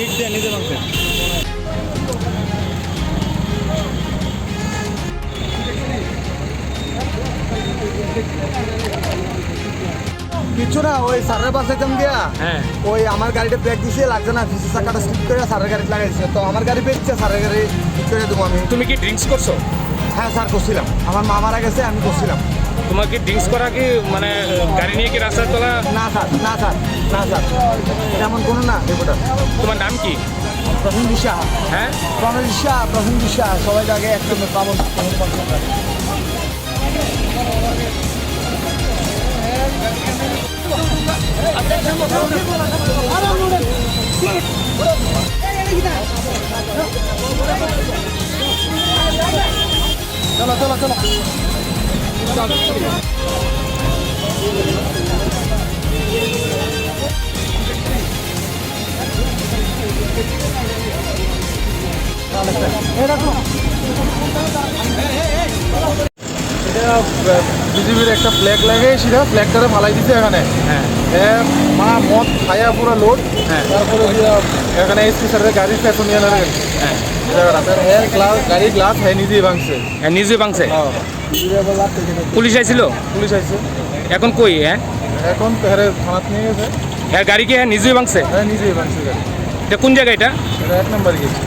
ইট দিয়ে নিজে ভাঙছে। কিছু না, ওই সারের পাশে যেতাম দিয়া হ্যাঁ ওই আমার গাড়িটা ব্রেক দিছে, লাগছে না, পিছু চাকাটা স্লিপ করে সারের গাড়ি লাগাইছে, তো আমার গাড়ি বেঁচছে, সারের গাড়ি ঠিক করে দেবো আমি। তুমি কি ড্রিঙ্কস করছো? হ্যাঁ স্যার, করছিলাম, আমার মা মারা গেছে, আমি করছিলাম। তোমার কি ড্রিঙ্কস করা কি মানে গাড়ি নিয়ে কি রাস্তায় চলা? না স্যার, না স্যার, না স্যার, এমন কোনো না রিপোর্টার। তোমার নাম কি? প্রসেনজিৎ সাহা। হ্যাঁ প্রসেনজিৎ সাহা, সবাই আগে একদম পাবন। চলো চলো চলো। বিজেপির একটা ফ্ল্যাগ লাগে, সেটা ফ্ল্যাগটারে ফালাই দিছে এখানে। হ্যাঁ মা মদ খায়া পুরো লোড। হ্যাঁ তারপরে এখানে এসপি স্যারের গাড়ি স্টেশন নিয়ে নেবে। হ্যাঁ গাড়ি গ্লাস হ্যাঁ নিজেই ভাঙছে। হ্যাঁ নিজে ভাঙছে। পুলিশ আইছিল? পুলিশ আইছে, এখন কই? হ্যাঁ এখন তো হেরে থানাত নিয়ে গেছে। হ্যাঁ গাড়ি কি হ্যাঁ নিজেই ভাঙছে? হ্যাঁ নিজেই ভাঙছে গাড়ি। এটা কোন জায়গা এটা? এটা 1 নম্বর গেছে।